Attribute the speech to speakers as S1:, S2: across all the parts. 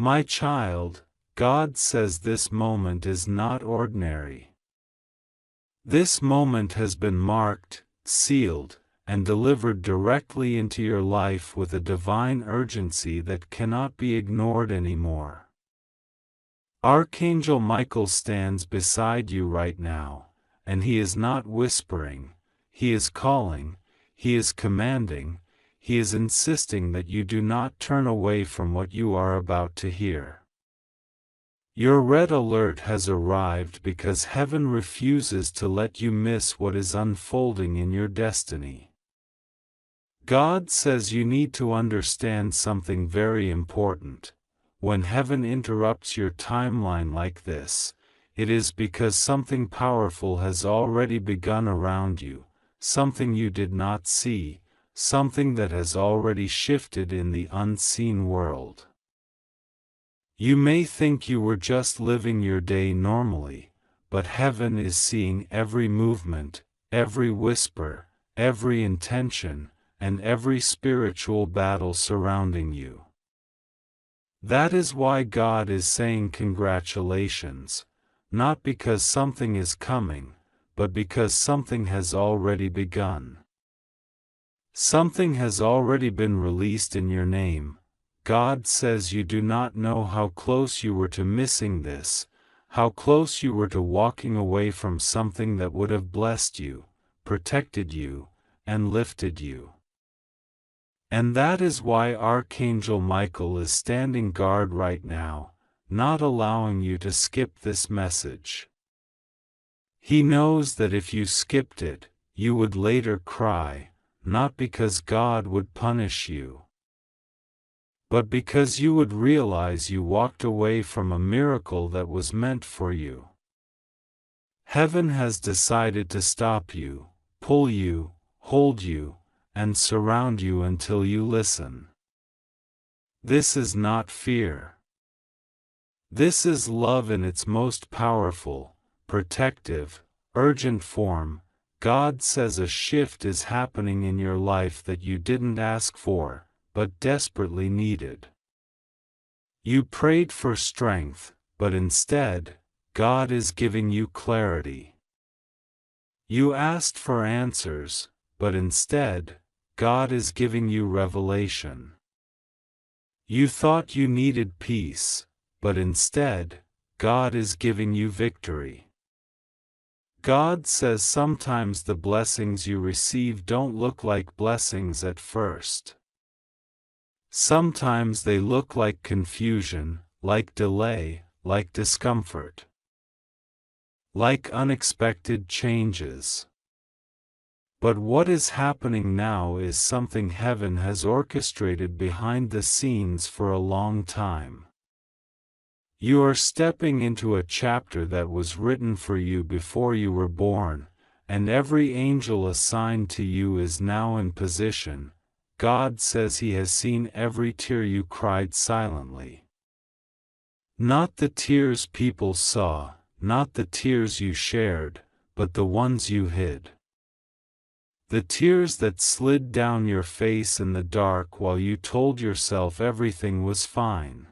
S1: My child, God says this moment is not ordinary. This moment has been marked, sealed, and delivered directly into your life with a divine urgency that cannot be ignored anymore. Archangel Michael stands beside you right now, and he is not whispering, he is calling, he is commanding, he is insisting that you do not turn away from what you are about to hear. Your red alert has arrived because heaven refuses to let you miss what is unfolding in your destiny. God says you need to understand something very important. When heaven interrupts your timeline like this, it is because something powerful has already begun around you, something you did not see, something that has already shifted in the unseen world. You may think you were just living your day normally, but heaven is seeing every movement, every whisper, every intention, and every spiritual battle surrounding you. That is why God is saying congratulations, not because something is coming, but because something has already begun. Something has already been released in your name. God says you do not know how close you were to missing this, how close you were to walking away from something that would have blessed you, protected you, and lifted you. And that is why Archangel Michael is standing guard right now, not allowing you to skip this message. He knows that if you skipped it, you would later cry, not because God would punish you, but because you would realize you walked away from a miracle that was meant for you. Heaven has decided to stop you, pull you, hold you, and surround you until you listen. This is not fear. This is love in its most powerful, protective, urgent form. God says a shift is happening in your life that you didn't ask for, but desperately needed. You prayed for strength, but instead, God is giving you clarity. You asked for answers, but instead, God is giving you revelation. You thought you needed peace, but instead, God is giving you victory. God says sometimes the blessings you receive don't look like blessings at first. Sometimes they look like confusion, like delay, like discomfort, like unexpected changes. But what is happening now is something heaven has orchestrated behind the scenes for a long time. You are stepping into a chapter that was written for you before you were born, and every angel assigned to you is now in position. God says He has seen every tear you cried silently. Not the tears people saw, not the tears you shared, but the ones you hid. The tears that slid down your face in the dark while you told yourself everything was fine.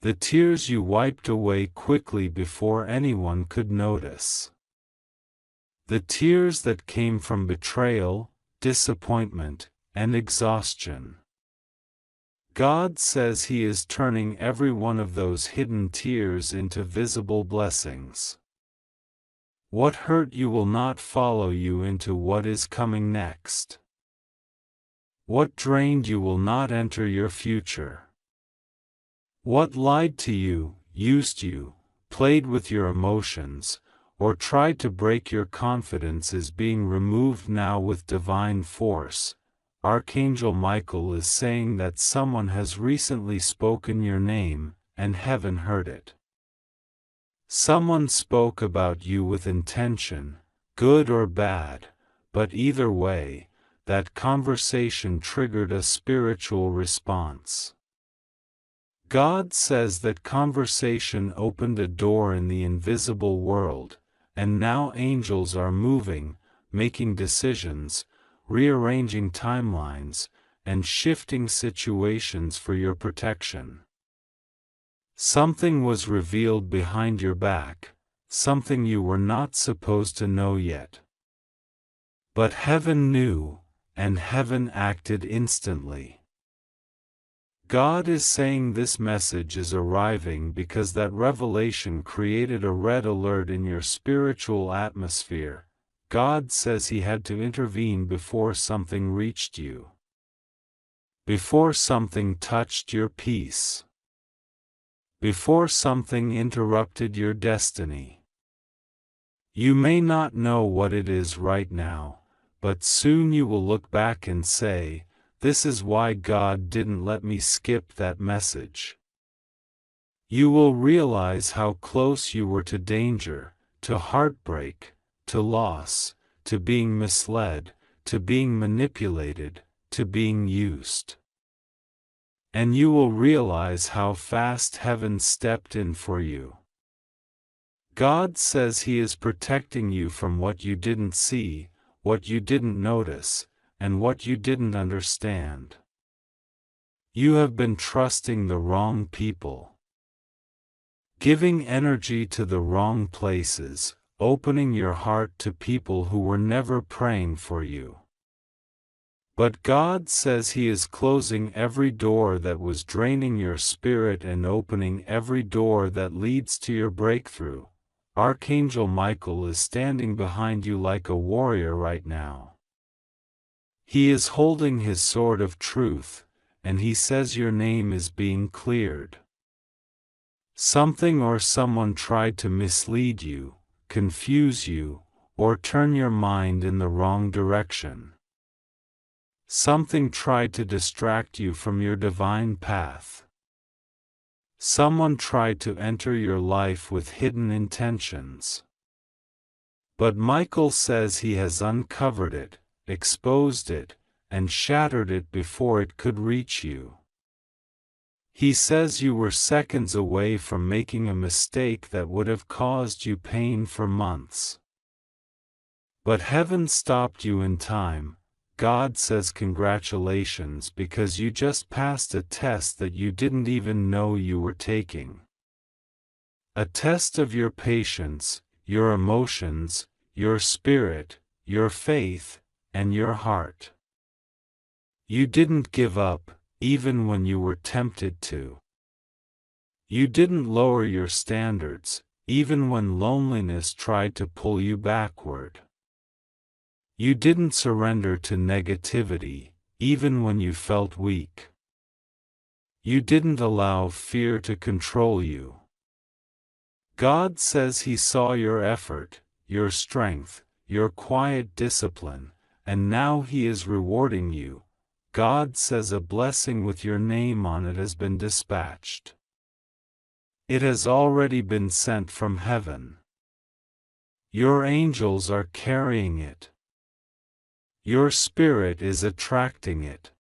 S1: The tears you wiped away quickly before anyone could notice. The tears that came from betrayal, disappointment, and exhaustion. God says He is turning every one of those hidden tears into visible blessings. What hurt you will not follow you into what is coming next. What drained you will not enter your future. What lied to you, used you, played with your emotions, or tried to break your confidence is being removed now with divine force. Archangel Michael is saying that someone has recently spoken your name, and heaven heard it. Someone spoke about you with intention, good or bad, but either way, that conversation triggered a spiritual response. God says that conversation opened a door in the invisible world, and now angels are moving, making decisions, rearranging timelines, and shifting situations for your protection. Something was revealed behind your back, something you were not supposed to know yet. But heaven knew, and heaven acted instantly. God is saying this message is arriving because that revelation created a red alert in your spiritual atmosphere. God says He had to intervene before something reached you, before something touched your peace, before something interrupted your destiny. You may not know what it is right now, but soon you will look back and say, "This is why God didn't let me skip that message." You will realize how close you were to danger, to heartbreak, to loss, to being misled, to being manipulated, to being used. And you will realize how fast heaven stepped in for you. God says He is protecting you from what you didn't see, what you didn't notice, and what you didn't understand. You have been trusting the wrong people, giving energy to the wrong places, opening your heart to people who were never praying for you. But God says He is closing every door that was draining your spirit and opening every door that leads to your breakthrough. Archangel Michael is standing behind you like a warrior right now. He is holding his sword of truth, and he says your name is being cleared. Something or someone tried to mislead you, confuse you, or turn your mind in the wrong direction. Something tried to distract you from your divine path. Someone tried to enter your life with hidden intentions. But Michael says he has uncovered it, exposed it, and shattered it before it could reach you. He says you were seconds away from making a mistake that would have caused you pain for months. But heaven stopped you in time. God says congratulations because you just passed a test that you didn't even know you were taking. A test of your patience, your emotions, your spirit, your faith, and your heart. You didn't give up, even when you were tempted to. You didn't lower your standards, even when loneliness tried to pull you backward. You didn't surrender to negativity, even when you felt weak. You didn't allow fear to control you. God says He saw your effort, your strength, your quiet discipline, and now He is rewarding you. God says a blessing with your name on it has been dispatched. It has already been sent from heaven. Your angels are carrying it. Your spirit is attracting it.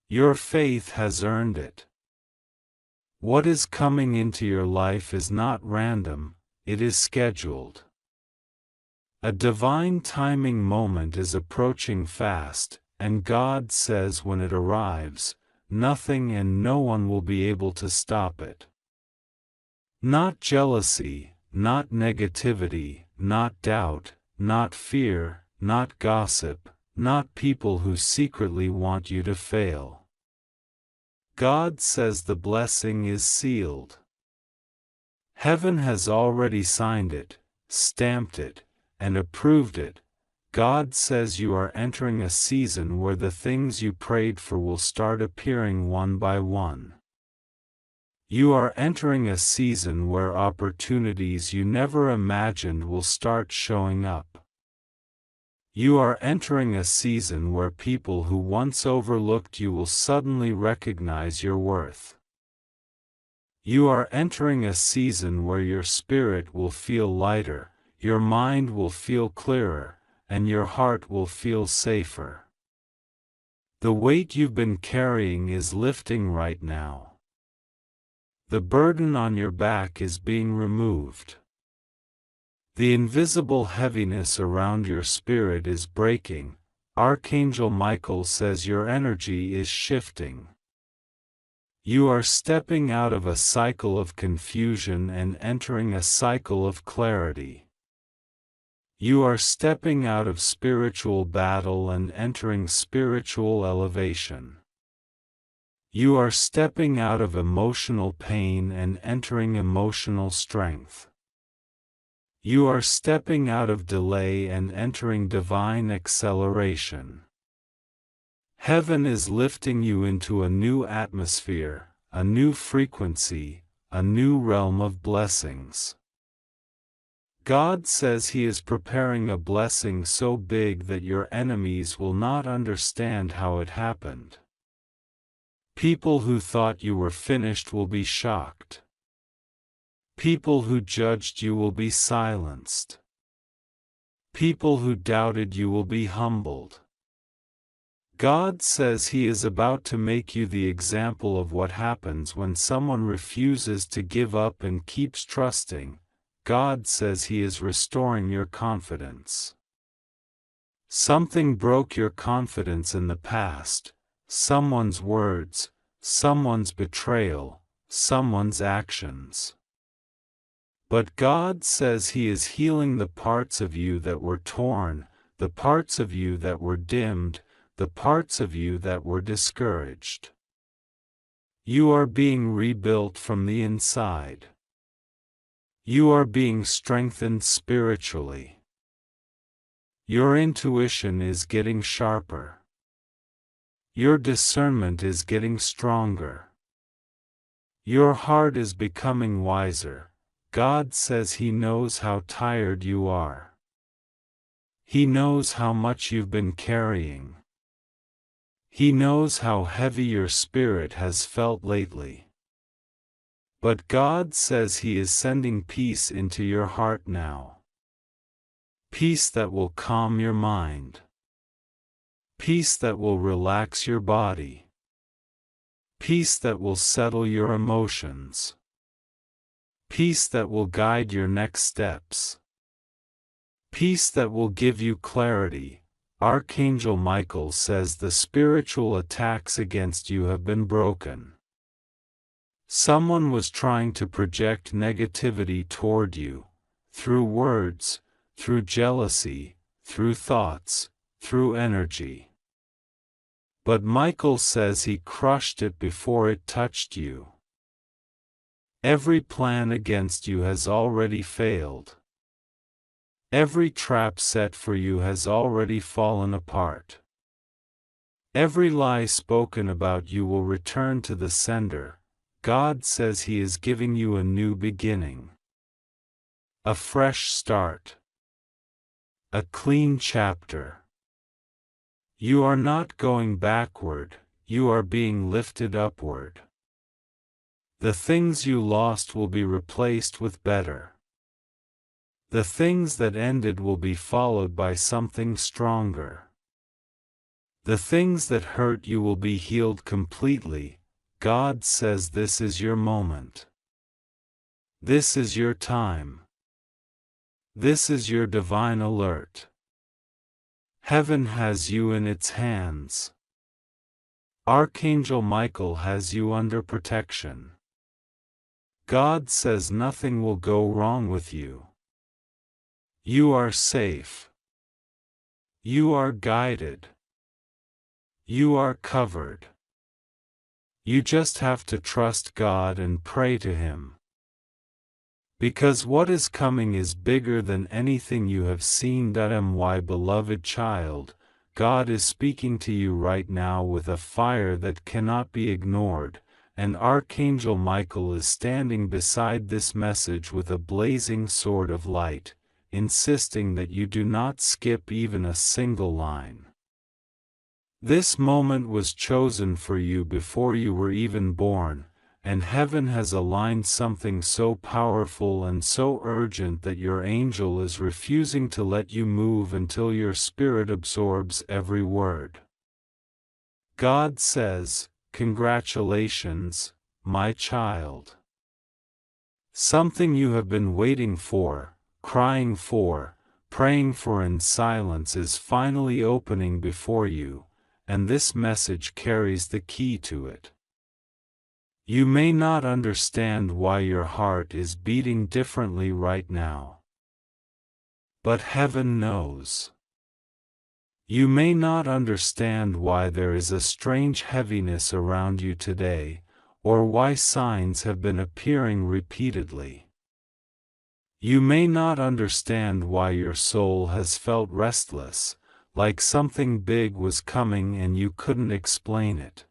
S1: Your faith has earned it. What is coming into your life is not random, it is scheduled. A divine timing moment is approaching fast, and God says when it arrives, nothing and no one will be able to stop it. Not jealousy, not negativity, not doubt, not fear, not gossip, not people who secretly want you to fail. God says the blessing is sealed. Heaven has already signed it, stamped it, and approved it. God says you are entering a season where the things you prayed for will start appearing one by one. You are entering a season where opportunities you never imagined will start showing up. You are entering a season where people who once overlooked you will suddenly recognize your worth. You are entering a season where your spirit will feel lighter, your mind will feel clearer, and your heart will feel safer. The weight you've been carrying is lifting right now. The burden on your back is being removed. The invisible heaviness around your spirit is breaking. Archangel Michael says your energy is shifting. You are stepping out of a cycle of confusion and entering a cycle of clarity. You are stepping out of spiritual battle and entering spiritual elevation. You are stepping out of emotional pain and entering emotional strength. You are stepping out of delay and entering divine acceleration. Heaven is lifting you into a new atmosphere, a new frequency, a new realm of blessings. God says He is preparing a blessing so big that your enemies will not understand how it happened. People who thought you were finished will be shocked. People who judged you will be silenced. People who doubted you will be humbled. God says He is about to make you the example of what happens when someone refuses to give up and keeps trusting. God says He is restoring your confidence. Something broke your confidence in the past. Someone's words, someone's betrayal, someone's actions. But God says He is healing the parts of you that were torn, the parts of you that were dimmed, the parts of you that were discouraged. You are being rebuilt from the inside. You are being strengthened spiritually. Your intuition is getting sharper. Your discernment is getting stronger. Your heart is becoming wiser. God says He knows how tired you are. He knows how much you've been carrying. He knows how heavy your spirit has felt lately. But God says He is sending peace into your heart now. Peace that will calm your mind. Peace that will relax your body. Peace that will settle your emotions. Peace that will guide your next steps. Peace that will give you clarity. Archangel Michael says the spiritual attacks against you have been broken. Someone was trying to project negativity toward you, through words, through jealousy, through thoughts, through energy. But Michael says he crushed it before it touched you. Every plan against you has already failed. Every trap set for you has already fallen apart. Every lie spoken about you will return to the sender. God says He is giving you a new beginning. A fresh start. A clean chapter. You are not going backward, you are being lifted upward. The things you lost will be replaced with better. The things that ended will be followed by something stronger. The things that hurt you will be healed completely. God says this is your moment. This is your time. This is your divine alert. Heaven has you in its hands. Archangel Michael has you under protection. God says nothing will go wrong with you. You are safe. You are guided. You are covered. You just have to trust God and pray to Him. Because what is coming is bigger than anything you have seen. My beloved child, God is speaking to you right now with a fire that cannot be ignored, and Archangel Michael is standing beside this message with a blazing sword of light, insisting that you do not skip even a single line. This moment was chosen for you before you were even born, and heaven has aligned something so powerful and so urgent that your angel is refusing to let you move until your spirit absorbs every word. God says, "Congratulations, my child. Something you have been waiting for, crying for, praying for in silence is finally opening before you, and this message carries the key to it. You may not understand why your heart is beating differently right now. But heaven knows. You may not understand why there is a strange heaviness around you today, or why signs have been appearing repeatedly. You may not understand why your soul has felt restless, like something big was coming and you couldn't explain it.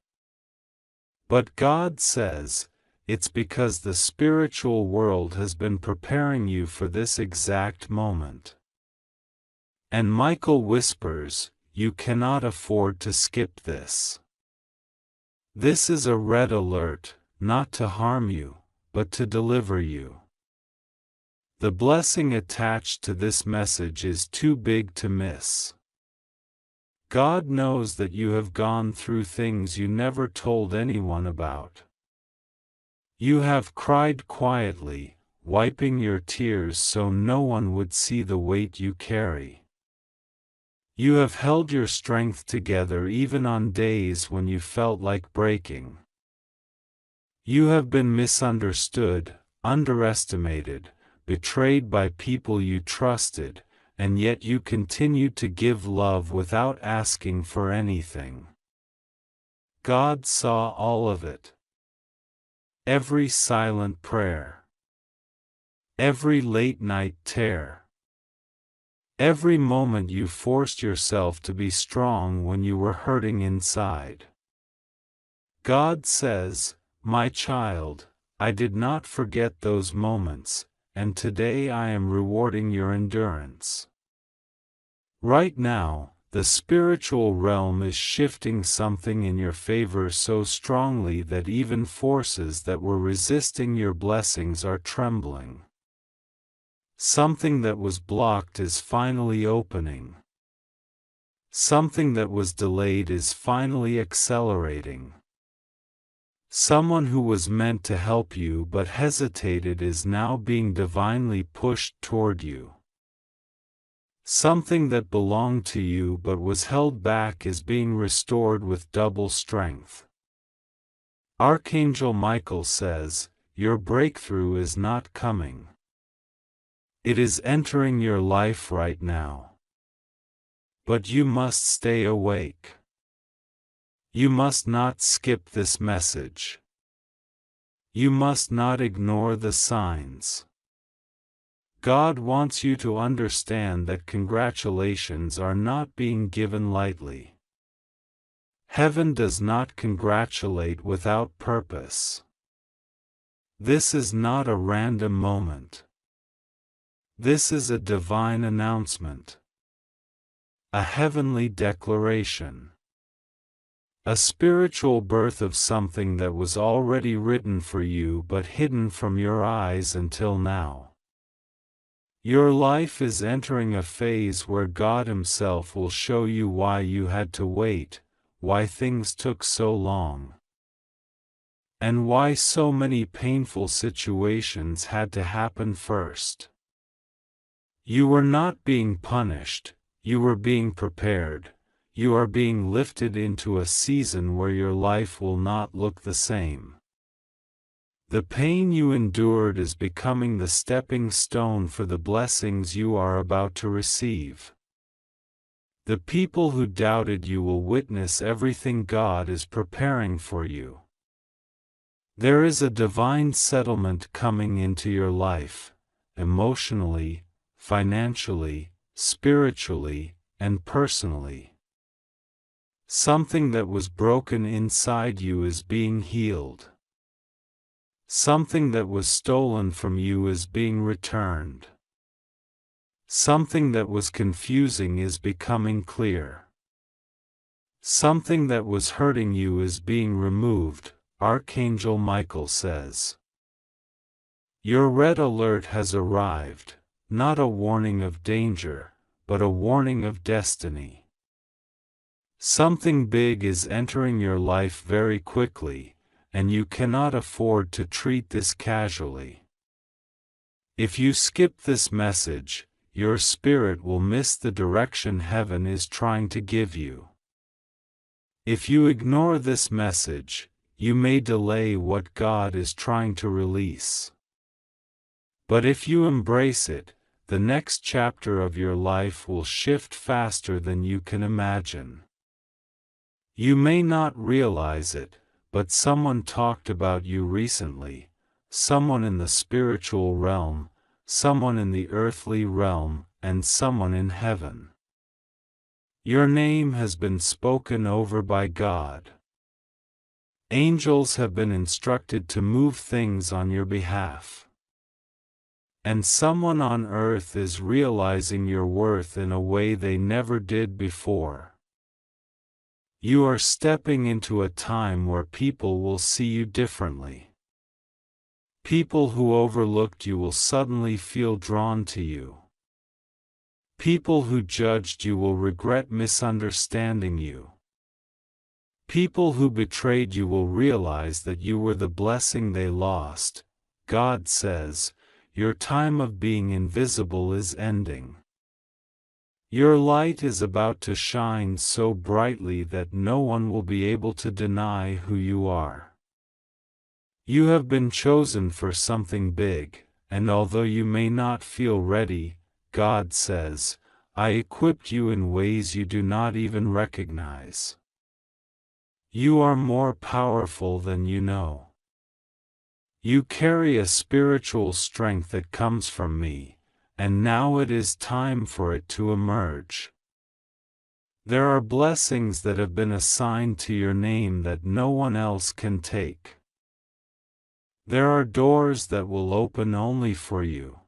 S1: But God says, it's because the spiritual world has been preparing you for this exact moment. And Michael whispers, you cannot afford to skip this. This is a red alert, not to harm you, but to deliver you. The blessing attached to this message is too big to miss. God knows that you have gone through things you never told anyone about. You have cried quietly, wiping your tears so no one would see the weight you carry. You have held your strength together even on days when you felt like breaking. You have been misunderstood, underestimated, betrayed by people you trusted, and yet you continue to give love without asking for anything. God saw all of it. Every silent prayer. Every late-night tear. Every moment you forced yourself to be strong when you were hurting inside. God says, my child, I did not forget those moments, and today I am rewarding your endurance. Right now, the spiritual realm is shifting something in your favor so strongly that even forces that were resisting your blessings are trembling. Something that was blocked is finally opening. Something that was delayed is finally accelerating. Someone who was meant to help you but hesitated is now being divinely pushed toward you. Something that belonged to you but was held back is being restored with double strength. Archangel Michael says, your breakthrough is not coming. It is entering your life right now. But you must stay awake. You must not skip this message. You must not ignore the signs. God wants you to understand that congratulations are not being given lightly. Heaven does not congratulate without purpose. This is not a random moment. This is a divine announcement. A heavenly declaration. A spiritual birth of something that was already written for you but hidden from your eyes until now. Your life is entering a phase where God Himself will show you why you had to wait, why things took so long, and why so many painful situations had to happen first. You were not being punished, you were being prepared. You are being lifted into a season where your life will not look the same. The pain you endured is becoming the stepping stone for the blessings you are about to receive. The people who doubted you will witness everything God is preparing for you. There is a divine settlement coming into your life, emotionally, financially, spiritually, and personally. Something that was broken inside you is being healed. Something that was stolen from you is being returned. Something that was confusing is becoming clear. Something that was hurting you is being removed, Archangel Michael says. Your red alert has arrived, not a warning of danger, but a warning of destiny. Something big is entering your life very quickly, and you cannot afford to treat this casually. If you skip this message, your spirit will miss the direction heaven is trying to give you. If you ignore this message, you may delay what God is trying to release. But if you embrace it, the next chapter of your life will shift faster than you can imagine. You may not realize it, but someone talked about you recently, someone in the spiritual realm, someone in the earthly realm, and someone in heaven. Your name has been spoken over by God. Angels have been instructed to move things on your behalf. And someone on earth is realizing your worth in a way they never did before. You are stepping into a time where people will see you differently. People who overlooked you will suddenly feel drawn to you. People who judged you will regret misunderstanding you. People who betrayed you will realize that you were the blessing they lost. God says, your time of being invisible is ending. Your light is about to shine so brightly that no one will be able to deny who you are. You have been chosen for something big, and although you may not feel ready, God says, I equipped you in ways you do not even recognize. You are more powerful than you know. You carry a spiritual strength that comes from me, and now it is time for it to emerge. There are blessings that have been assigned to your name that no one else can take. There are doors that will open only for you.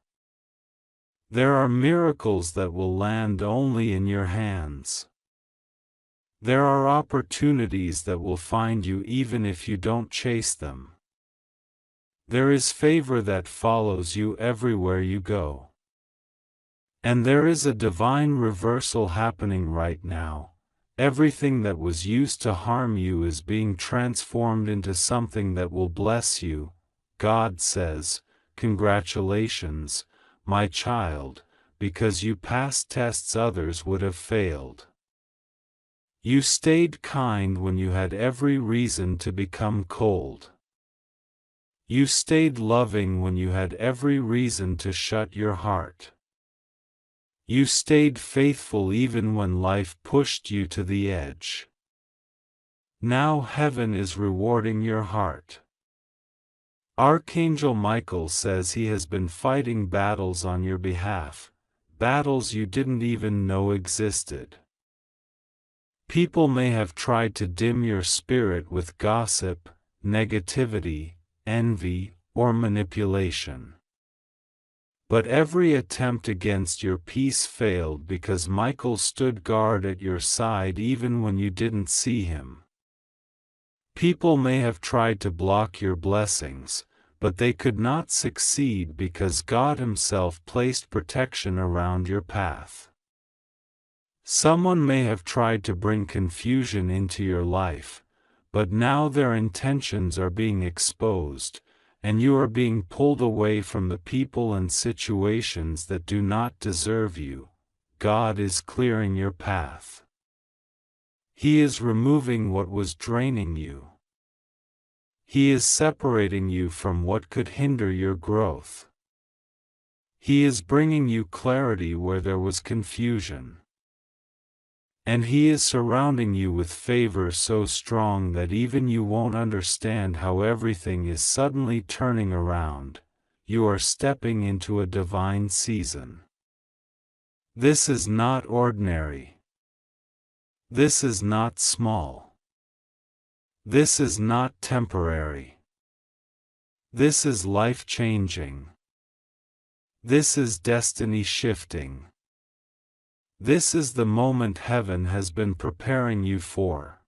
S1: There are miracles that will land only in your hands. There are opportunities that will find you even if you don't chase them. There is favor that follows you everywhere you go. And there is a divine reversal happening right now. Everything that was used to harm you is being transformed into something that will bless you. God says, congratulations, my child, because you passed tests others would have failed. You stayed kind when you had every reason to become cold. You stayed loving when you had every reason to shut your heart. You stayed faithful even when life pushed you to the edge. Now heaven is rewarding your heart. Archangel Michael says he has been fighting battles on your behalf, battles you didn't even know existed. People may have tried to dim your spirit with gossip, negativity, envy, or manipulation. But every attempt against your peace failed because Michael stood guard at your side even when you didn't see him. People may have tried to block your blessings, but they could not succeed because God Himself placed protection around your path. Someone may have tried to bring confusion into your life, but now their intentions are being exposed, and you are being pulled away from the people and situations that do not deserve you. God is clearing your path. He is removing what was draining you. He is separating you from what could hinder your growth. He is bringing you clarity where there was confusion. And He is surrounding you with favor so strong that even you won't understand how everything is suddenly turning around. You are stepping into a divine season. This is not ordinary. This is not small. This is not temporary. This is life-changing. This is destiny-shifting. This is the moment heaven has been preparing you for.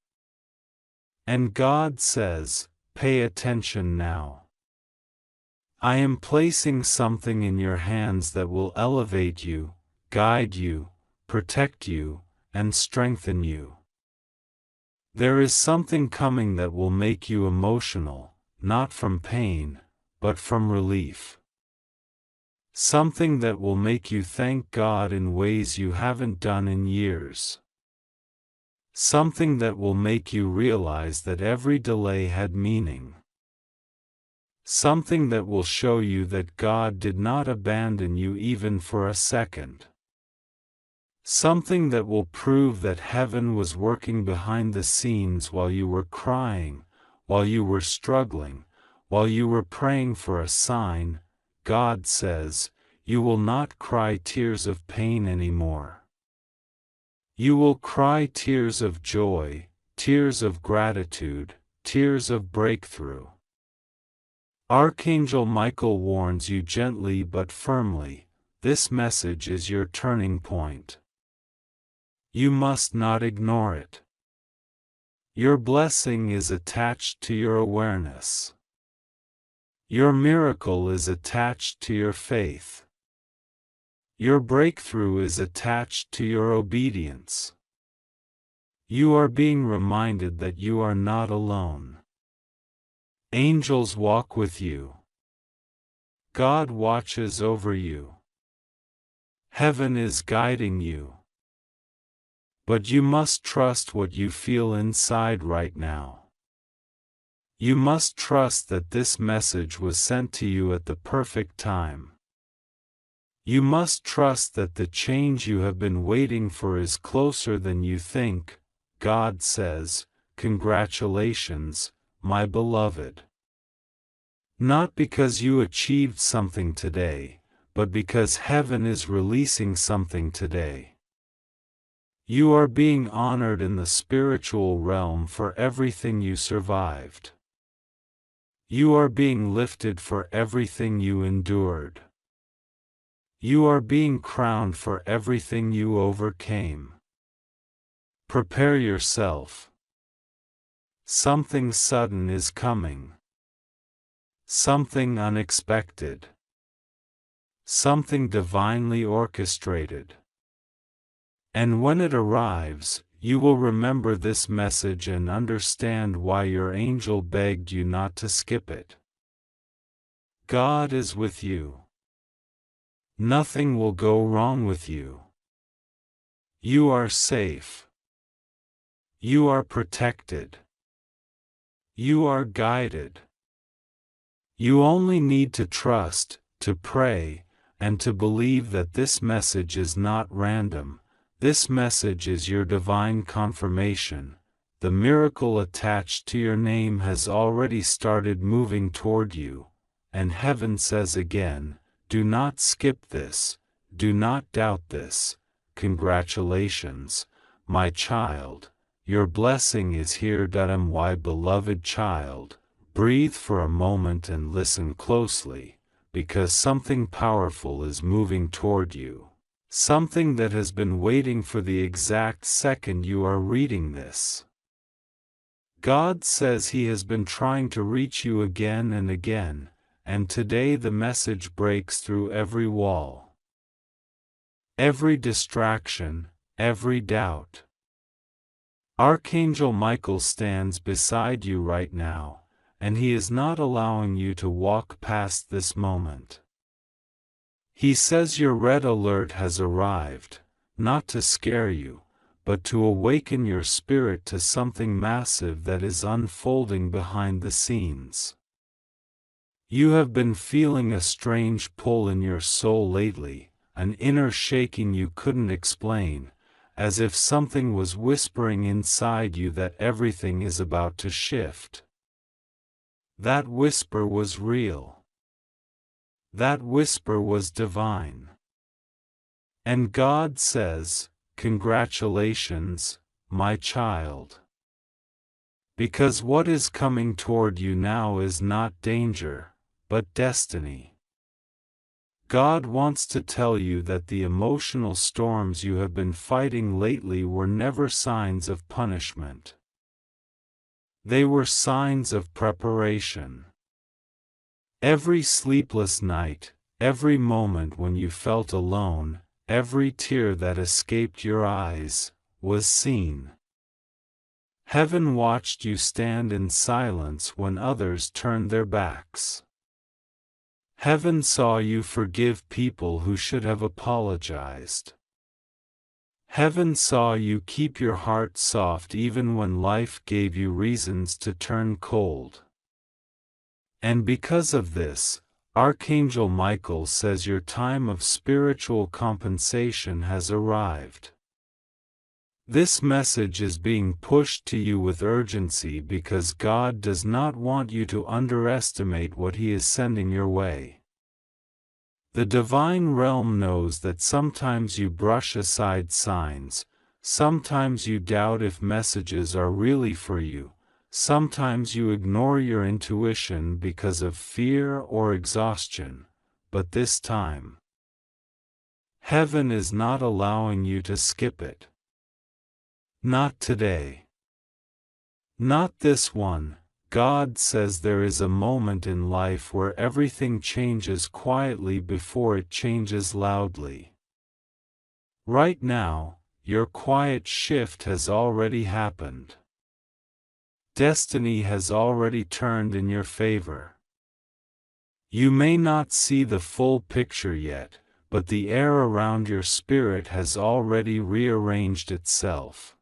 S1: And God says, pay attention now. I am placing something in your hands that will elevate you, guide you, protect you, and strengthen you. There is something coming that will make you emotional, not from pain, but from relief. Something that will make you thank God in ways you haven't done in years. Something that will make you realize that every delay had meaning. Something that will show you that God did not abandon you even for a second. Something that will prove that heaven was working behind the scenes while you were crying, while you were struggling, while you were praying for a sign. God says, you will not cry tears of pain anymore. You will cry tears of joy, tears of gratitude, tears of breakthrough. Archangel Michael warns you gently but firmly, this message is your turning point. You must not ignore it. Your blessing is attached to your awareness. Your miracle is attached to your faith. Your breakthrough is attached to your obedience. You are being reminded that you are not alone. Angels walk with you. God watches over you. Heaven is guiding you. But you must trust what you feel inside right now. You must trust that this message was sent to you at the perfect time. You must trust that the change you have been waiting for is closer than you think. God says, congratulations, my beloved. Not because you achieved something today, but because heaven is releasing something today. You are being honored in the spiritual realm for everything you survived. You are being lifted for everything you endured. You are being crowned for everything you overcame. Prepare yourself. Something sudden is coming. Something unexpected. Something divinely orchestrated. And when it arrives, you will remember this message and understand why your angel begged you not to skip it. God is with you. Nothing will go wrong with you. You are safe. You are protected. You are guided. You only need to trust, to pray, and to believe that this message is not random. This message is your divine confirmation. The miracle attached to your name has already started moving toward you, and heaven says again, do not skip this, do not doubt this. Congratulations, my child, your blessing is here. My beloved child, breathe for a moment and listen closely, because something powerful is moving toward you. Something that has been waiting for the exact second you are reading this. God says He has been trying to reach you again and again, and today the message breaks through every wall. Every distraction, every doubt. Archangel Michael stands beside you right now, and he is not allowing you to walk past this moment. He says your red alert has arrived, not to scare you, but to awaken your spirit to something massive that is unfolding behind the scenes. You have been feeling a strange pull in your soul lately, an inner shaking you couldn't explain, as if something was whispering inside you that everything is about to shift. That whisper was real. That whisper was divine. And God says, congratulations, my child. Because what is coming toward you now is not danger, but destiny. God wants to tell you that the emotional storms you have been fighting lately were never signs of punishment. They were signs of preparation. Every sleepless night, every moment when you felt alone, every tear that escaped your eyes, was seen. Heaven watched you stand in silence when others turned their backs. Heaven saw you forgive people who should have apologized. Heaven saw you keep your heart soft even when life gave you reasons to turn cold. And because of this, Archangel Michael says your time of spiritual compensation has arrived. This message is being pushed to you with urgency because God does not want you to underestimate what He is sending your way. The divine realm knows that sometimes you brush aside signs, sometimes you doubt if messages are really for you, sometimes you ignore your intuition because of fear or exhaustion, but this time, Heaven is not allowing you to skip it. Not today. Not this one. God says there is a moment in life where everything changes quietly before it changes loudly. Right now, your quiet shift has already happened. Destiny has already turned in your favor. You may not see the full picture yet, but the air around your spirit has already rearranged itself.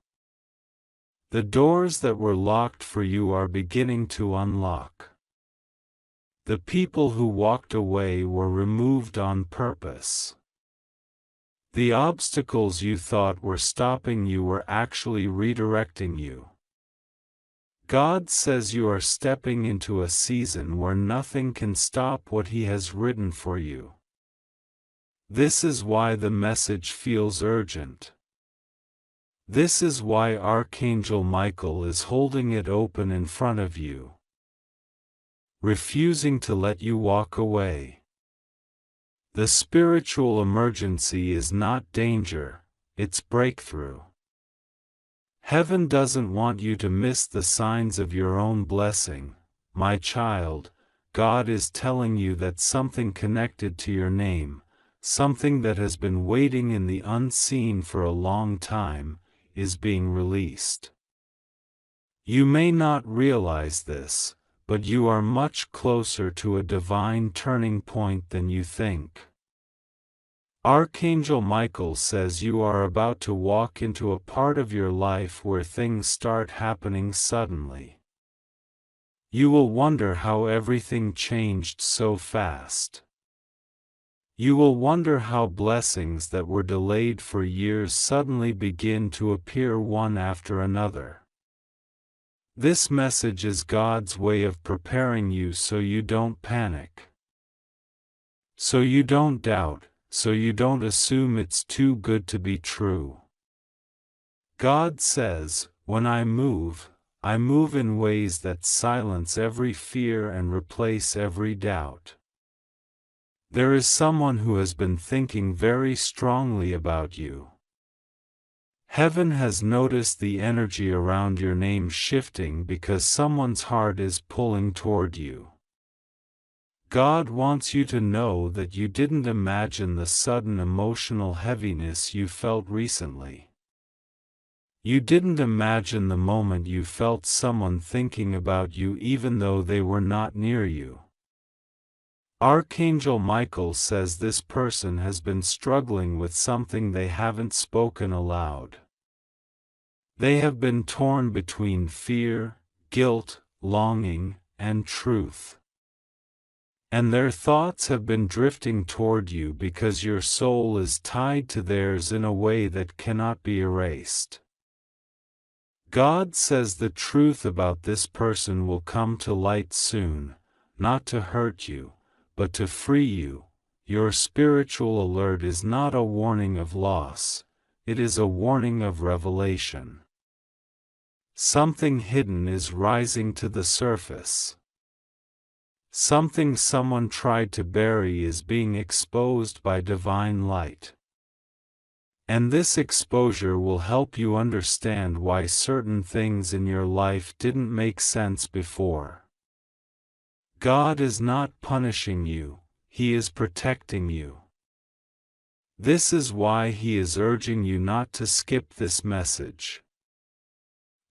S1: The doors that were locked for you are beginning to unlock. The people who walked away were removed on purpose. The obstacles you thought were stopping you were actually redirecting you. God says you are stepping into a season where nothing can stop what He has written for you. This is why the message feels urgent. This is why Archangel Michael is holding it open in front of you, refusing to let you walk away. The spiritual emergency is not danger, it's breakthrough. Heaven doesn't want you to miss the signs of your own blessing, my child. God is telling you that something connected to your name, something that has been waiting in the unseen for a long time, is being released. You may not realize this, but you are much closer to a divine turning point than you think. Archangel Michael says you are about to walk into a part of your life where things start happening suddenly. You will wonder how everything changed so fast. You will wonder how blessings that were delayed for years suddenly begin to appear one after another. This message is God's way of preparing you so you don't panic, so you don't doubt, so you don't assume it's too good to be true. God says, when I move in ways that silence every fear and replace every doubt. There is someone who has been thinking very strongly about you. Heaven has noticed the energy around your name shifting because someone's heart is pulling toward you. God wants you to know that you didn't imagine the sudden emotional heaviness you felt recently. You didn't imagine the moment you felt someone thinking about you even though they were not near you. Archangel Michael says this person has been struggling with something they haven't spoken aloud. They have been torn between fear, guilt, longing, and truth. And their thoughts have been drifting toward you because your soul is tied to theirs in a way that cannot be erased. God says the truth about this person will come to light soon, not to hurt you, but to free you. Your spiritual alert is not a warning of loss, it is a warning of revelation. Something hidden is rising to the surface. Something someone tried to bury is being exposed by divine light. And this exposure will help you understand why certain things in your life didn't make sense before. God is not punishing you, He is protecting you. This is why He is urging you not to skip this message.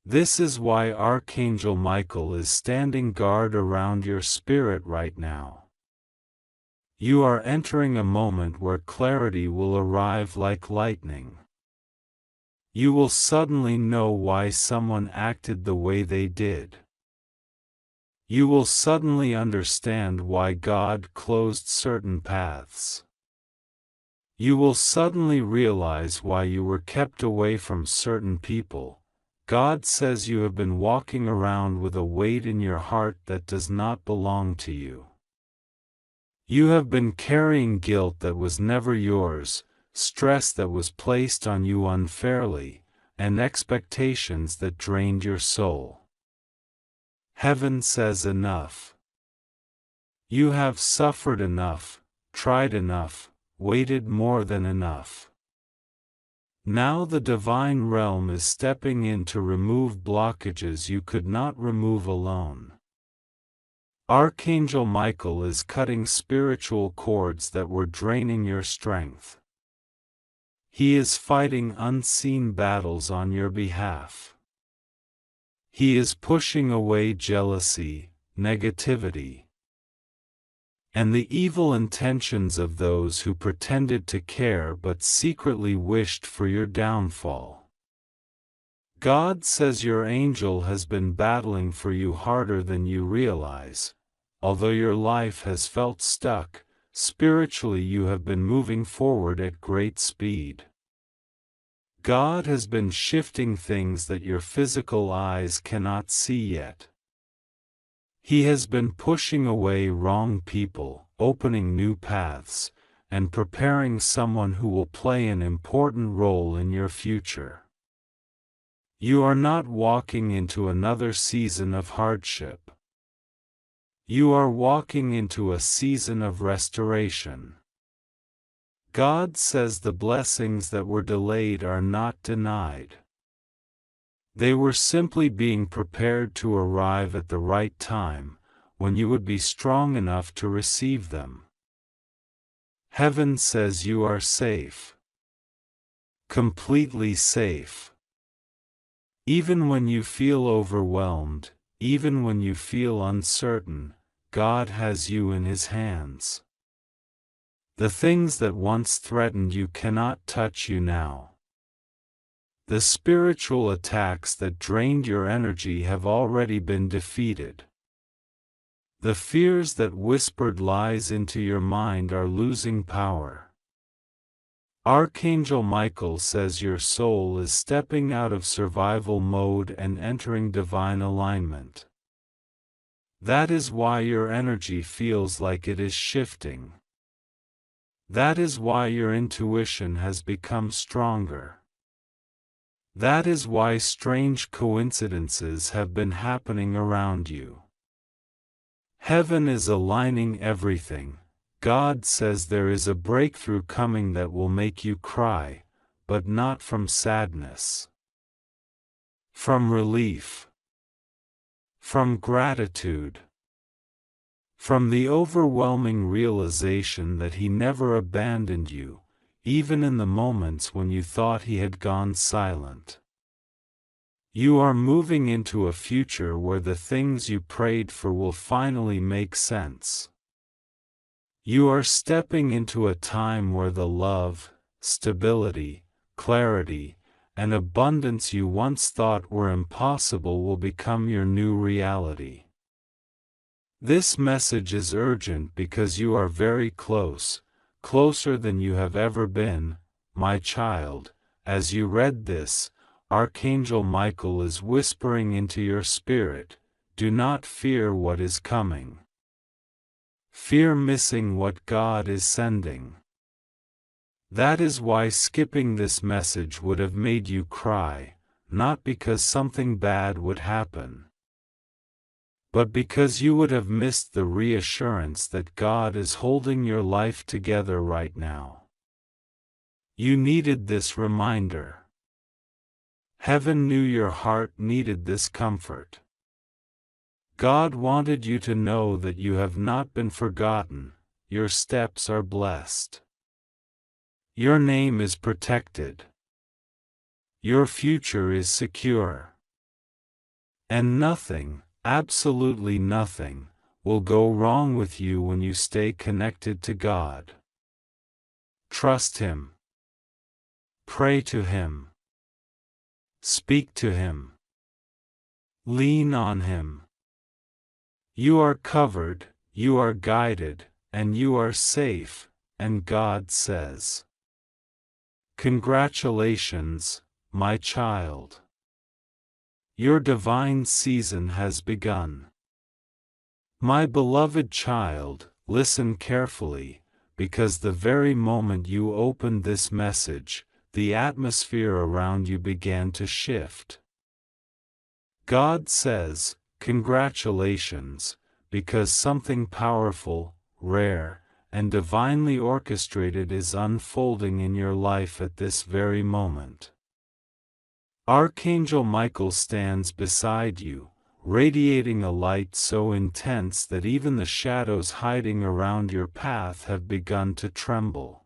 S1: This is why Archangel Michael is standing guard around your spirit right now. You are entering a moment where clarity will arrive like lightning. You will suddenly know why someone acted the way they did. You will suddenly understand why God closed certain paths. You will suddenly realize why you were kept away from certain people. God says you have been walking around with a weight in your heart that does not belong to you. You have been carrying guilt that was never yours, stress that was placed on you unfairly, and expectations that drained your soul. Heaven says enough. You have suffered enough, tried enough, waited more than enough. Now the divine realm is stepping in to remove blockages you could not remove alone. Archangel Michael is cutting spiritual cords that were draining your strength. He is fighting unseen battles on your behalf. He is pushing away jealousy, negativity, and the evil intentions of those who pretended to care but secretly wished for your downfall. God says your angel has been battling for you harder than you realize. Although your life has felt stuck, spiritually you have been moving forward at great speed. God has been shifting things that your physical eyes cannot see yet. He has been pushing away wrong people, opening new paths, and preparing someone who will play an important role in your future. You are not walking into another season of hardship. You are walking into a season of restoration. God says the blessings that were delayed are not denied. They were simply being prepared to arrive at the right time, when you would be strong enough to receive them. Heaven says you are safe. Completely safe. Even when you feel overwhelmed, even when you feel uncertain, God has you in His hands. The things that once threatened you cannot touch you now. The spiritual attacks that drained your energy have already been defeated. The fears that whispered lies into your mind are losing power. Archangel Michael says your soul is stepping out of survival mode and entering divine alignment. That is why your energy feels like it is shifting. That is why your intuition has become stronger. That is why strange coincidences have been happening around you. Heaven is aligning everything. God says there is a breakthrough coming that will make you cry, but not from sadness. From relief. From gratitude. From the overwhelming realization that He never abandoned you, even in the moments when you thought He had gone silent. You are moving into a future where the things you prayed for will finally make sense. You are stepping into a time where the love, stability, clarity, and abundance you once thought were impossible will become your new reality. This message is urgent because you are very close, closer than you have ever been, my child. As you read this, Archangel Michael is whispering into your spirit, do not fear what is coming. Fear missing what God is sending. That is why skipping this message would have made you cry, not because something bad would happen, but because you would have missed the reassurance that God is holding your life together right now. You needed this reminder. Heaven knew your heart needed this comfort. God wanted you to know that you have not been forgotten, your steps are blessed. Your name is protected. Your future is secure. And nothing, absolutely nothing, will go wrong with you when you stay connected to God. Trust Him. Pray to Him. Speak to him. Lean on him. You are covered, you are guided, and you are safe, and God says, "Congratulations, my child. Your divine season has begun." My beloved child, listen carefully, because the very moment you opened this message, the atmosphere around you began to shift. God says, "Congratulations," because something powerful, rare, and divinely orchestrated is unfolding in your life at this very moment. Archangel Michael stands beside you, radiating a light so intense that even the shadows hiding around your path have begun to tremble.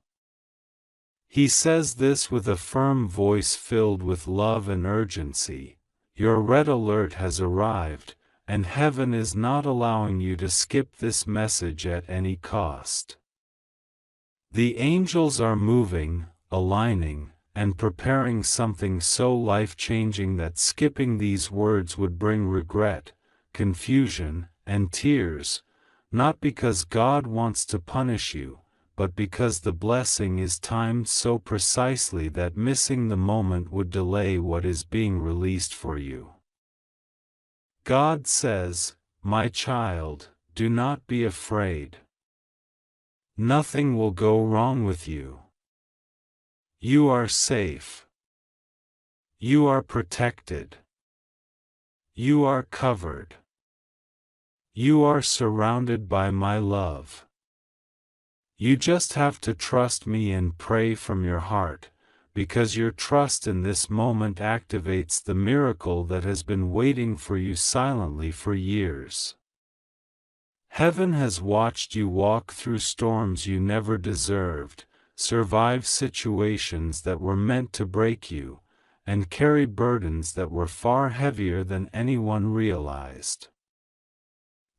S1: He says this with a firm voice filled with love and urgency: your red alert has arrived, and heaven is not allowing you to skip this message at any cost. The angels are moving, aligning, and preparing something so life-changing that skipping these words would bring regret, confusion, and tears, not because God wants to punish you, but because the blessing is timed so precisely that missing the moment would delay what is being released for you. God says, "My child, do not be afraid. Nothing will go wrong with you. You are safe. You are protected. You are covered. You are surrounded by my love. You just have to trust me and pray from your heart, because your trust in this moment activates the miracle that has been waiting for you silently for years." Heaven has watched you walk through storms you never deserved, survive situations that were meant to break you, and carry burdens that were far heavier than anyone realized.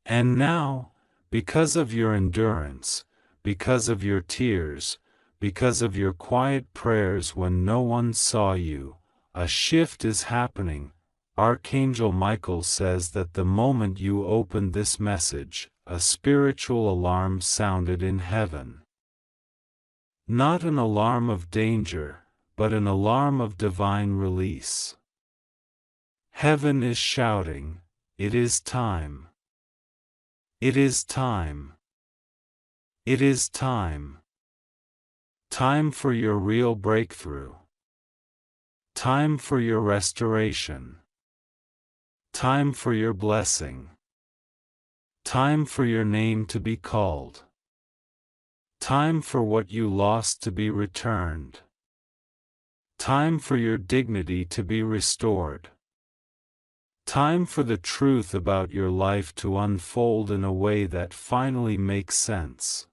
S1: And now, because of your endurance, because of your tears, because of your quiet prayers when no one saw you, a shift is happening. Archangel Michael says that the moment you opened this message, a spiritual alarm sounded in heaven. Not an alarm of danger, but an alarm of divine release. Heaven is shouting, "It is time. It is time. It is time. Time for your real breakthrough. Time for your restoration. Time for your blessing. Time for your name to be called. Time for what you lost to be returned. Time for your dignity to be restored. Time for the truth about your life to unfold in a way that finally makes sense.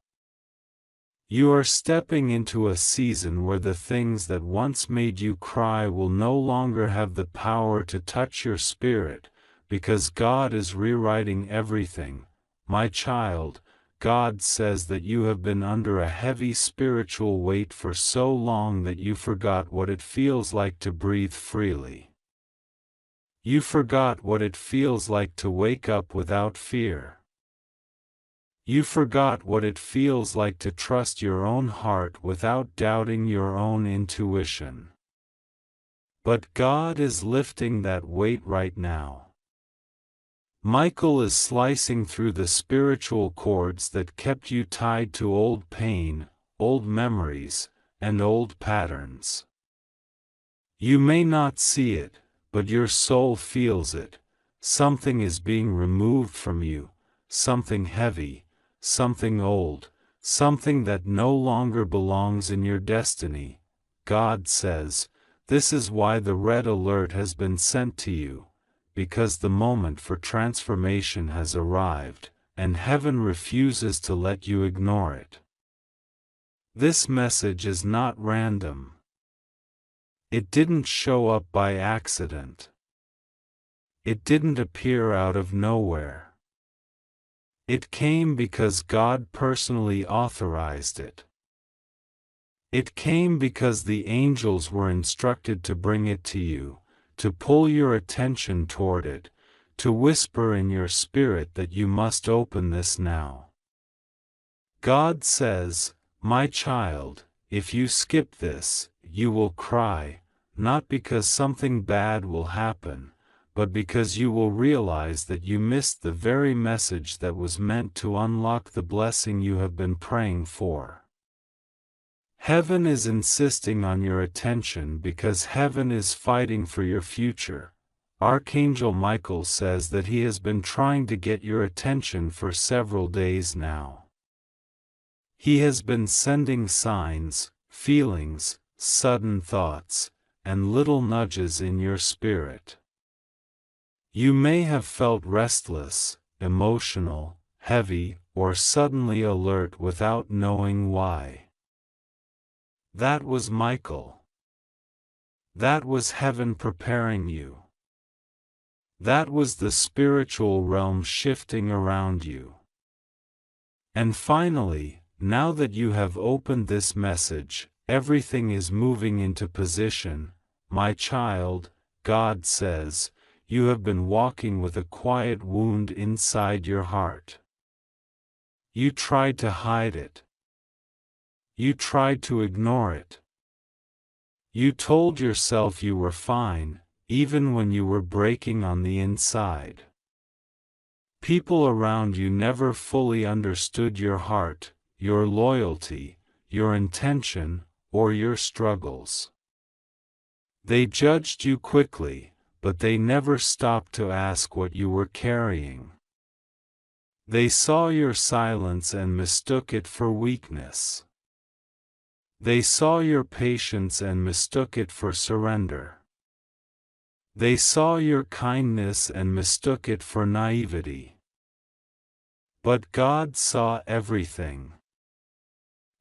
S1: You are stepping into a season where the things that once made you cry will no longer have the power to touch your spirit, because God is rewriting everything. My child, God says that you have been under a heavy spiritual weight for so long that you forgot what it feels like to breathe freely. You forgot what it feels like to wake up without fear. You forgot what it feels like to trust your own heart without doubting your own intuition. But God is lifting that weight right now. Michael is slicing through the spiritual cords that kept you tied to old pain, old memories, and old patterns. You may not see it, but your soul feels it. Something is being removed from you, something heavy, something old, something that no longer belongs in your destiny. God says, this is why the red alert has been sent to you, because the moment for transformation has arrived, and heaven refuses to let you ignore it. This message is not random. It didn't show up by accident. It didn't appear out of nowhere. It came because God personally authorized it. It came because the angels were instructed to bring it to you, to pull your attention toward it, to whisper in your spirit that you must open this now. God says, "My child, if you skip this, you will cry, not because something bad will happen, but because you will realize that you missed the very message that was meant to unlock the blessing you have been praying for." Heaven is insisting on your attention because heaven is fighting for your future. Archangel Michael says that he has been trying to get your attention for several days now. He has been sending signs, feelings, sudden thoughts, and little nudges in your spirit. You may have felt restless, emotional, heavy, or suddenly alert without knowing why. That was Michael. That was heaven preparing you. That was the spiritual realm shifting around you. And finally, now that you have opened this message, everything is moving into position. My child, God says, you have been walking with a quiet wound inside your heart. You tried to hide it. You tried to ignore it. You told yourself you were fine, even when you were breaking on the inside. People around you never fully understood your heart, your loyalty, your intention, or your struggles. They judged you quickly, but they never stopped to ask what you were carrying. They saw your silence and mistook it for weakness. They saw your patience and mistook it for surrender. They saw your kindness and mistook it for naivety. But God saw everything.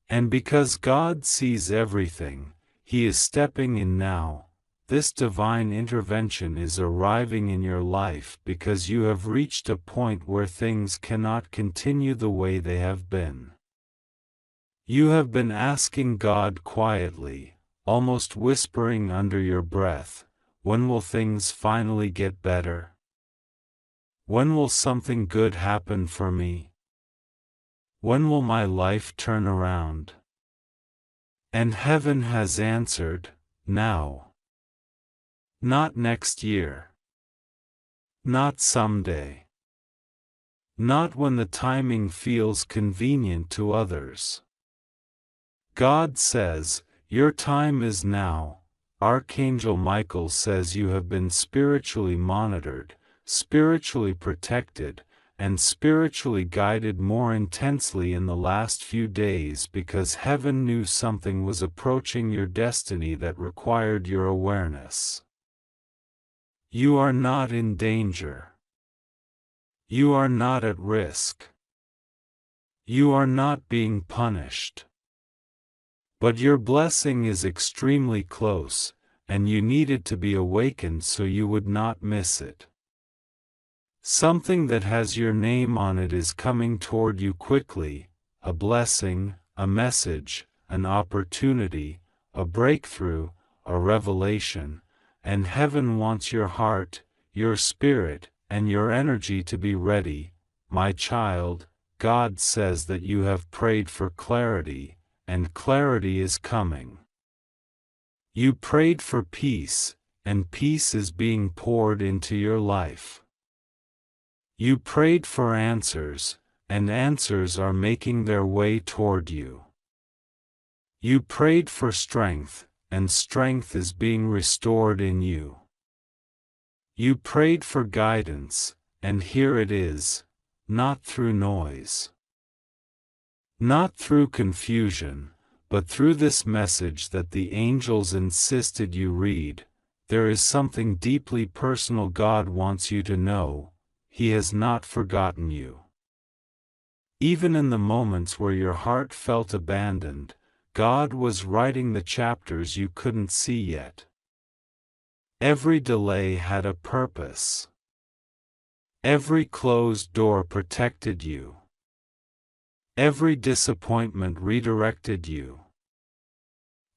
S1: And because God sees everything, He is stepping in now. This divine intervention is arriving in your life because you have reached a point where things cannot continue the way they have been. You have been asking God quietly, almost whispering under your breath, "When will things finally get better? When will something good happen for me? When will my life turn around?" And heaven has answered, now. Not next year. Not someday. Not when the timing feels convenient to others. God says, your time is now. Archangel Michael says you have been spiritually monitored, spiritually protected, and spiritually guided more intensely in the last few days because heaven knew something was approaching your destiny that required your awareness. You are not in danger. You are not at risk. You are not being punished. But your blessing is extremely close, and you needed to be awakened so you would not miss it. Something that has your name on it is coming toward you quickly, a blessing, a message, an opportunity, a breakthrough, a revelation, and heaven wants your heart, your spirit, and your energy to be ready. My child, God says that you have prayed for clarity, and clarity is coming. You prayed for peace, and peace is being poured into your life. You prayed for answers, and answers are making their way toward you. You prayed for strength, and strength is being restored in you. You prayed for guidance, and here it is, not through noise. Not through confusion, but through this message that the angels insisted you read. There is something deeply personal God wants you to know. He has not forgotten you. Even in the moments where your heart felt abandoned, God was writing the chapters you couldn't see yet. Every delay had a purpose. Every closed door protected you. Every disappointment redirected you.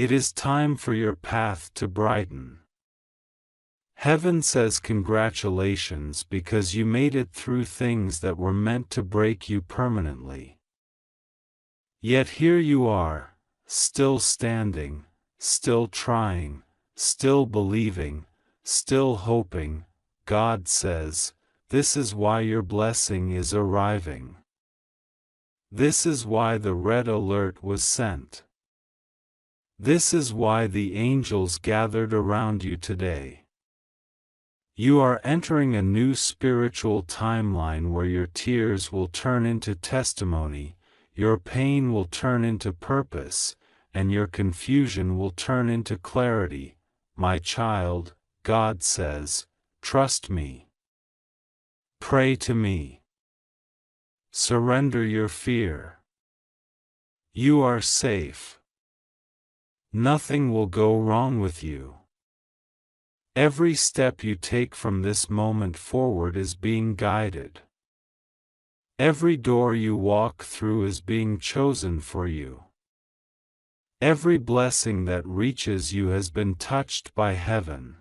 S1: It is time for your path to brighten. Heaven says congratulations because you made it through things that were meant to break you permanently. Yet here you are, still standing, still trying, still believing, still hoping. God says, this is why your blessing is arriving. This is why the red alert was sent. This is why the angels gathered around you today. You are entering a new spiritual timeline where your tears will turn into testimony, your pain will turn into purpose, and your confusion will turn into clarity. My child, God says, trust me. Pray to me. Surrender your fear. You are safe. Nothing will go wrong with you. Every step you take from this moment forward is being guided. Every door you walk through is being chosen for you. Every blessing that reaches you has been touched by heaven.